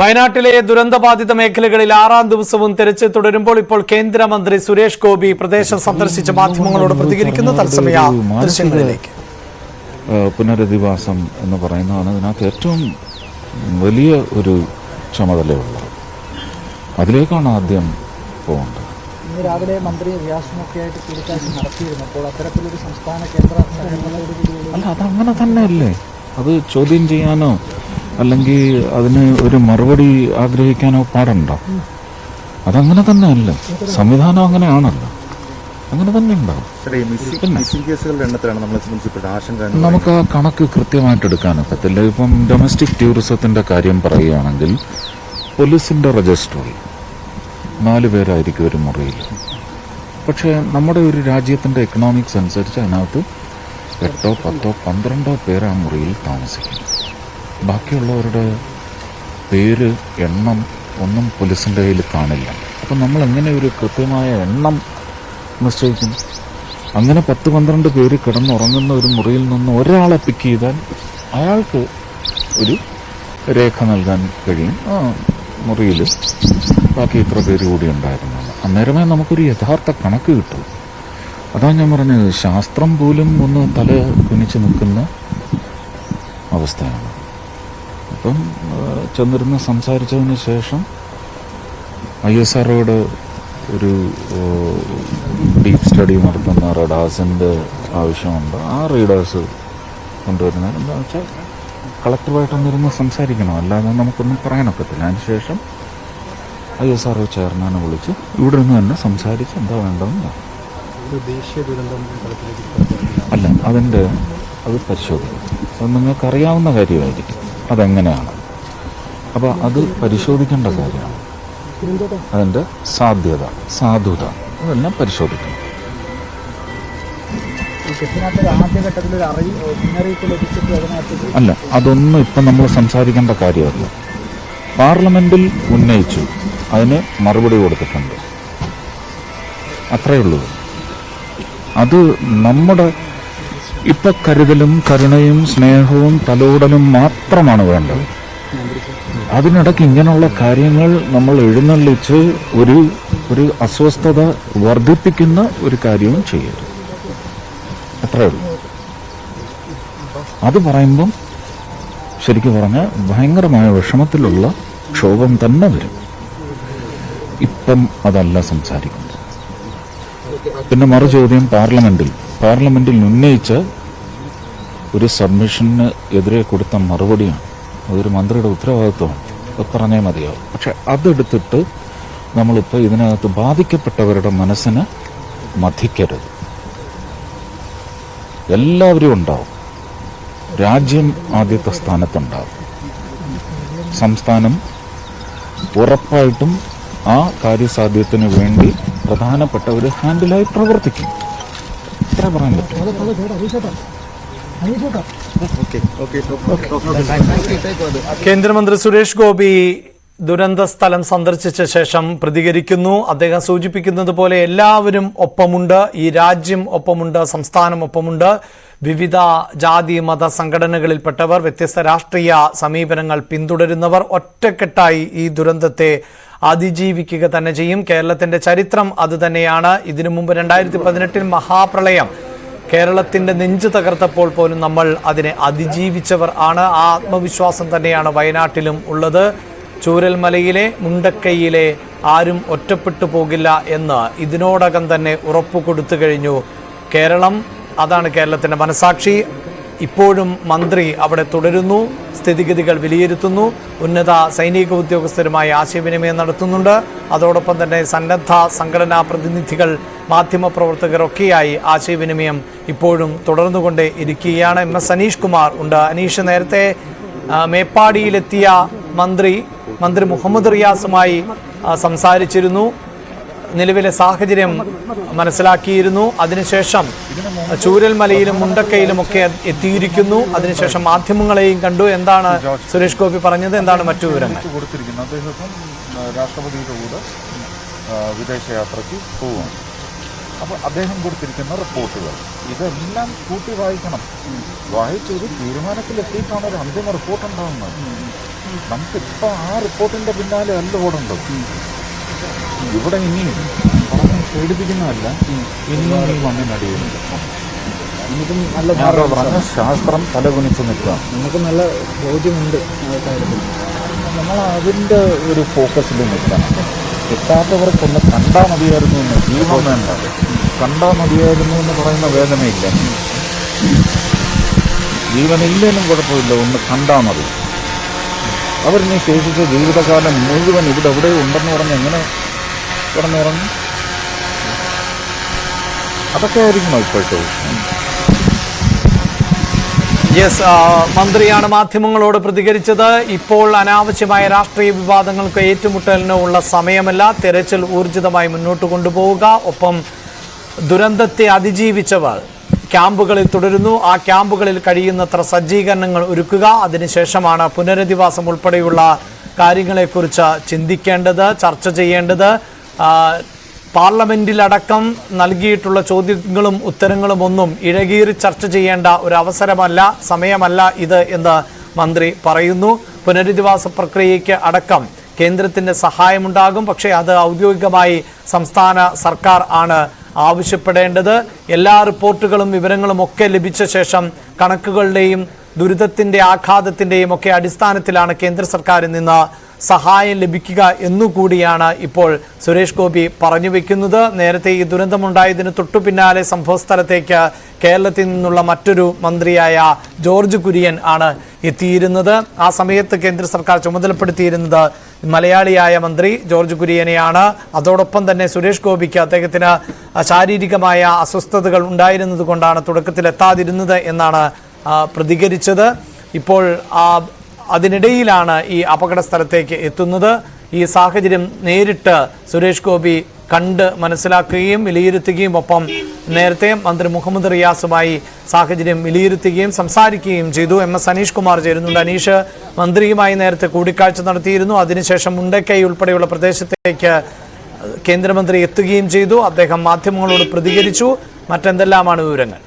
വയനാട്ടിലെ ദുരന്തബാധിത മേഖലകളിൽ 6ാം ദിവസവും തെരച്ചിൽ തുടരുമ്പോൾ ഇപ്പോൾ കേന്ദ്രമന്ത്രി സുരേഷ് ഗോപി പ്രദേശം സന്ദർശിച്ച മാധ്യമങ്ങളോട് പ്രതികരിക്കുന്ന തത്സമയ ദൃശ്യങ്ങളിലേക്ക്. പുനരധിവാസം എന്ന് പറയുന്നതാണ് ഇതിനകത്ത് ഏറ്റവും വലിയ ഒരു ചുമതലയുള്ളത്. അതിലേക്കാണ് ആദ്യം പോകേണ്ടത്. ഇന്ന് രാവിലെ മന്ത്രി റിയാസുമൊക്കെയായിട്ട് കൂടിക്കാഴ്ച നടത്തിയിരുന്നപ്പോൾ അത്തരത്തിലൊരു സംസ്ഥാന കേന്ദ്ര അല്ല, അതങ്ങനെ തന്നെയല്ലേ. അത് ചോദ്യം ചെയ്യാനോ അല്ലെങ്കിൽ അതിന് ഒരു മറുപടി ആഗ്രഹിക്കാനോ പാടുണ്ടോ? അതങ്ങനെ തന്നെ അല്ല. സംവിധാനം അങ്ങനെയാണല്ലോ, അങ്ങനെ തന്നെ ഉണ്ടാവും. നമുക്ക് ആ കണക്ക് കൃത്യമായിട്ട് എടുക്കാനൊക്കത്തില്ല. ഇപ്പം ഡൊമസ്റ്റിക് ടൂറിസത്തിന്റെ കാര്യം പറയുകയാണെങ്കിൽ പോലീസിന്റെ രജിസ്റ്ററിൽ 4 പേരായിരിക്കും ഒരു മുറിയിൽ. പക്ഷേ നമ്മുടെ ഒരു രാജ്യത്തിന്റെ എക്കണോമിക്സ് അനുസരിച്ച് അതിനകത്ത് 8, 10, 12 പേര് ആ മുറിയിൽ താമസിക്കും. ബാക്കിയുള്ളവരുടെ പേര്, എണ്ണം ഒന്നും പോലീസിൻ്റെ കയ്യിൽ കാണില്ല. അപ്പം നമ്മൾ എങ്ങനെ ഒരു കൃത്യമായ എണ്ണം നിശ്ചയിക്കും? അങ്ങനെ 10-12 പേര് കിടന്നുറങ്ങുന്ന ഒരു മുറിയിൽ നിന്ന് ഒരാളെ പിക്ക് ചെയ്താൽ അയാൾക്ക് ഒരു രേഖ നൽകാൻ കഴിയും. ആ മുറിയിൽ ബാക്കി ഇത്ര പേര് കൂടി ഉണ്ടായിരുന്നു. അന്നേരമേ നമുക്കൊരു യഥാർത്ഥ കണക്ക് കിട്ടും. അതാണ് ഞാൻ പറഞ്ഞത്, ശാസ്ത്രം പോലും ഒന്ന് തല കുനിച്ച് നിൽക്കുന്ന അവസ്ഥയാണ്. അപ്പം ചെന്നിരുന്ന് സംസാരിച്ചതിന് ശേഷം ISROയോട് ഒരു ഡീപ്പ് സ്റ്റഡി നടത്തുന്ന റഡാസിൻ്റെ ആവശ്യമുണ്ട്. ആ റീഡേഴ്സ് കൊണ്ടുവരുന്നത് എന്താണെന്ന് വെച്ചാൽ കളക്ടറുമായിട്ടൊന്നിരുന്ന് സംസാരിക്കണം, അല്ലാതെ നമുക്കൊന്നും പറയാനൊക്കത്തില്ല. അതിനുശേഷം ISRO ചെയർമാനെ വിളിച്ച് ഇവിടെ നിന്ന് തന്നെ സംസാരിച്ച് എന്താ വേണ്ടതെന്ന് അല്ല, അത് പരിശോധിക്കും. അത് നിങ്ങൾക്കറിയാവുന്ന കാര്യമായിരിക്കും അതെങ്ങനെയാണ്. അപ്പോൾ അത് പരിശോധിക്കേണ്ട കാര്യമാണ്. അതിൻ്റെ സാധ്യത, സാധുത അതെല്ലാം പരിശോധിക്കണം. അല്ല, അതൊന്നും ഇപ്പം നമ്മൾ സംസാരിക്കേണ്ട കാര്യമല്ല. പാർലമെന്റിൽ ഉന്നയിച്ചു, അതിന് മറുപടി കൊടുത്തിട്ടുണ്ട്, അത്രയേ ഉള്ളൂ. അത് നമ്മുടെ ഇപ്പൊ കരുതലും കരുണയും സ്നേഹവും തലോടലും മാത്രമാണ് വേണ്ടത്. അതിനിടയ്ക്ക് ഇങ്ങനെയുള്ള കാര്യങ്ങൾ നമ്മൾ എഴുന്നള്ളിച്ച് ഒരു അസ്വസ്ഥത വർദ്ധിപ്പിക്കുന്ന ഒരു കാര്യവും ചെയ്യരുത്, അത്രയേ ഉള്ളൂ. അത് പറയുമ്പം ശരിക്കും പറഞ്ഞാൽ ഭയങ്കരമായ വിഷമത്തിലുള്ള ക്ഷോഭം തന്നെ വരും. ഇപ്പം അതല്ല സംസാരിക്കുന്നത്. പിന്നെ മറു ചോദ്യം പാർലമെന്റിൽ ഉന്നയിച്ച ഒരു സബ്മിഷന് എതിരെ കൊടുത്ത മറുപടിയാണ്. അതൊരു മന്ത്രിയുടെ ഉത്തരവാദിത്വമാണ്, അത് പറഞ്ഞേ മതിയാവും. പക്ഷെ അതെടുത്തിട്ട് നമ്മളിപ്പോൾ ഇതിനകത്ത് ബാധിക്കപ്പെട്ടവരുടെ മനസ്സിനെ മഥിക്കരുത്. എല്ലാവരും ഉണ്ടാവും. രാജ്യം ആദ്യത്തെ സ്ഥാനത്തുണ്ടാവും. സംസ്ഥാനം ഉറപ്പായിട്ടും ആ കാര്യസാധ്യത്തിന് വേണ്ടി പ്രധാനപ്പെട്ട ഒരു ഹാൻഡിലായി പ്രവർത്തിക്കും. ഇത്ര പറയാൻ പറ്റും. കേന്ദ്രമന്ത്രി സുരേഷ് ഗോപി ദുരന്ത സ്ഥലം സന്ദർശിച്ച ശേഷം പ്രതികരിക്കുന്നു. അദ്ദേഹം സൂചിപ്പിക്കുന്നത് പോലെ എല്ലാവരും ഒപ്പമുണ്ട്, ഈ രാജ്യം ഒപ്പമുണ്ട്, സംസ്ഥാനം ഒപ്പമുണ്ട്. വിവിധ ജാതി മത സംഘടനകളിൽപ്പെട്ടവർ, വ്യത്യസ്ത രാഷ്ട്രീയ സമീപനങ്ങൾ പിന്തുടരുന്നവർ ഒറ്റക്കെട്ടായി ഈ ദുരന്തത്തെ അതിജീവിക്കുക തന്നെ ചെയ്യും. കേരളത്തിന്റെ ചരിത്രം അതുതന്നെയാണ്. ഇതിനു മുമ്പ് 2018 മഹാപ്രളയം കേരളത്തിന്റെ നെഞ്ചു തകർത്തപ്പോൾ പോലും നമ്മൾ അതിനെ അതിജീവിച്ചവർ ആണ്. ആ ആത്മവിശ്വാസം തന്നെയാണ് വയനാട്ടിലും ഉള്ളത്. ചൂരൽമലയിലെ മുണ്ടക്കൈയിലെ ആരും ഒറ്റപ്പെട്ടു പോകില്ല എന്ന് ഇതിനോടകം തന്നെ ഉറപ്പു കൊടുത്തു കഴിഞ്ഞു കേരളം. അതാണ് കേരളത്തിന്റെ മനസാക്ഷി. ഇപ്പോഴും മന്ത്രി അവിടെ തുടരുന്നു, സ്ഥിതിഗതികൾ വിലയിരുത്തുന്നു, ഉന്നത സൈനിക ഉദ്യോഗസ്ഥരുമായി ആശയവിനിമയം നടത്തുന്നുണ്ട്. അതോടൊപ്പം തന്നെ സന്നദ്ധ സംഘടനാ പ്രതിനിധികൾ, മാധ്യമപ്രവർത്തകരൊക്കെയായി ആശയവിനിമയം ഇപ്പോഴും തുടർന്നുകൊണ്ടേ ഇരിക്കുകയാണ്. MS അനീഷ് കുമാർ ഉണ്ട്. അനീഷ്, നേരത്തെ മേപ്പാടിയിലെത്തിയ മന്ത്രി മുഹമ്മദ് റിയാസുമായി സംസാരിച്ചിരുന്നു, നിലവിലെ സാഹചര്യം മനസ്സിലാക്കിയിരുന്നു. അതിനുശേഷം ചൂരൽമലയിലും മുണ്ടക്കയിലുമൊക്കെ എത്തിയിരിക്കുന്നു. അതിനുശേഷം മാധ്യമങ്ങളെയും കണ്ടു. എന്താണ് സുരേഷ് ഗോപി പറഞ്ഞത്? എന്താണ് മറ്റു വിവരങ്ങൾ? രാഷ്ട്രപതിയുടെ കൂടെ വിദേശയാത്രയ്ക്ക് പോവുകയാണ്. അപ്പോൾ അദ്ദേഹം കൊടുത്തിരിക്കുന്ന റിപ്പോർട്ടുകൾ ഇതെല്ലാം കൂട്ടി വായിക്കണം. വായിച്ചൊരു തീരുമാനത്തിലെത്തിയിട്ടാണ് ഒരു അന്തിമ റിപ്പോർട്ട് ഉണ്ടാകുന്നത്. നമുക്കിപ്പോൾ ആ റിപ്പോർട്ടിൻ്റെ പിന്നാലെ അല്ല ഓടേണ്ടത്. ഇവിടെ ഇനി പറഞ്ഞ് പേടിപ്പിക്കുന്നതല്ല, ഇനിയും ഈ മണ്ണിനടിയുണ്ട്. നമുക്കും നല്ല പറഞ്ഞ ശാസ്ത്രം തലകുനിച്ച് നിൽക്കുക. നമുക്ക് നല്ല ബോധ്യമുണ്ട് ആ കാര്യത്തിൽ. നമ്മൾ അതിൻ്റെ ഒരു ഫോക്കസിൽ നിൽക്കണം. കിട്ടാത്തവർക്കൊന്ന് കണ്ടാൽ മതിയായിരുന്നു എന്ന്, ജീവൻ വേണ്ട, കണ്ടാൽ മതിയായിരുന്നു എന്ന് പറയുന്ന വേദനയില്ല. ജീവനില്ലേലും കുഴപ്പമില്ല, ഒന്ന് കണ്ടാൽ മതി. അവരിനി ശേഷിച്ച ജീവിതകാലം മുഴുവൻ ഇവിടെ എവിടെയോ ഉണ്ടെന്ന് പറഞ്ഞ് എങ്ങനെ കിടന്നിറങ്ങും? അതൊക്കെ ആയിരിക്കണം ഇപ്പോഴത്തെ. യെസ്, മന്ത്രിയാണ് മാധ്യമങ്ങളോട് പ്രതികരിച്ചത്. ഇപ്പോൾ അനാവശ്യമായ രാഷ്ട്രീയ വിവാദങ്ങൾക്ക് ഏറ്റുമുട്ടലിനോ ഉള്ള സമയമല്ല. തെരച്ചിൽ ഊർജിതമായി മുന്നോട്ട് കൊണ്ടുപോവുക. ഒപ്പം ദുരന്തത്തെ അതിജീവിച്ചവർ ക്യാമ്പുകളിൽ തുടരുന്നു. ആ ക്യാമ്പുകളിൽ കഴിയുന്നത്ര സജ്ജീകരണങ്ങൾ ഒരുക്കുക. അതിനുശേഷമാണ് പുനരധിവാസം ഉൾപ്പെടെയുള്ള കാര്യങ്ങളെക്കുറിച്ച് ചിന്തിക്കേണ്ടത്, ചർച്ച ചെയ്യേണ്ടത്. പാർലമെന്റിലടക്കം നൽകിയിട്ടുള്ള ചോദ്യങ്ങളും ഉത്തരങ്ങളും ഒന്നും ഇഴകീറി ചർച്ച ചെയ്യേണ്ട ഒരു അവസരമല്ല, സമയമല്ല ഇത് എന്ന് മന്ത്രി പറയുന്നു. പുനരധിവാസ പ്രക്രിയയ്ക്ക് അടക്കം കേന്ദ്രത്തിൻ്റെ സഹായമുണ്ടാകും. പക്ഷേ അത് ഔദ്യോഗികമായി സംസ്ഥാന സർക്കാർ ആണ് ആവശ്യപ്പെടേണ്ടത്. എല്ലാ റിപ്പോർട്ടുകളും വിവരങ്ങളും ഒക്കെ ലഭിച്ച ശേഷം കണക്കുകളുടെയും ദുരിതത്തിൻ്റെ ആഘാതത്തിൻ്റെയും ഒക്കെ അടിസ്ഥാനത്തിലാണ് കേന്ദ്ര സർക്കാരിൽ നിന്ന് സഹായം ലഭിക്കുക എന്നുകൂടിയാണ് ഇപ്പോൾ സുരേഷ് ഗോപി പറഞ്ഞു വെക്കുന്നത്. നേരത്തെ ഈ ദുരന്തമുണ്ടായതിന് തൊട്ടു പിന്നാലെ സംഭവസ്ഥലത്തേക്ക് കേരളത്തിൽ നിന്നുള്ള മറ്റൊരു മന്ത്രിയായ ജോർജ് കുര്യൻ ആണ് എത്തിയിരുന്നത്. ആ സമയത്ത് കേന്ദ്ര സർക്കാർ ചുമതലപ്പെടുത്തിയിരുന്നത് മലയാളിയായ മന്ത്രി ജോർജ് കുര്യനെയാണ്. അതോടൊപ്പം തന്നെ സുരേഷ് ഗോപിക്ക് അദ്ദേഹത്തിന് ശാരീരികമായ അസ്വസ്ഥതകൾ ഉണ്ടായിരുന്നത് കൊണ്ടാണ് തുടക്കത്തിൽ എത്താതിരുന്നത് എന്നാണ് പ്രതികരിച്ചത്. ഇപ്പോൾ അതിനിടയിലാണ് ഈ അപകട സ്ഥലത്തേക്ക് എത്തുന്നത്. ഈ സാഹചര്യം നേരിട്ട് സുരേഷ് ഗോപി കണ്ട് മനസ്സിലാക്കുകയും വിലയിരുത്തുകയും ഒപ്പം നേരത്തെ മന്ത്രി മുഹമ്മദ് റിയാസുമായി സാഹചര്യം വിലയിരുത്തുകയും സംസാരിക്കുകയും ചെയ്തു. MS അനീഷ് കുമാർ ചേരുന്നുണ്ട്. അനീഷ്, മന്ത്രിയുമായി നേരത്തെ കൂടിക്കാഴ്ച നടത്തിയിരുന്നു. അതിനുശേഷം മുണ്ടക്കൈ ഉൾപ്പെടെയുള്ള പ്രദേശത്തേക്ക് കേന്ദ്രമന്ത്രി എത്തുകയും ചെയ്തു. അദ്ദേഹം മാധ്യമങ്ങളോട് പ്രതികരിച്ചു. മറ്റെന്തെല്ലാമാണ് വിവരങ്ങൾ?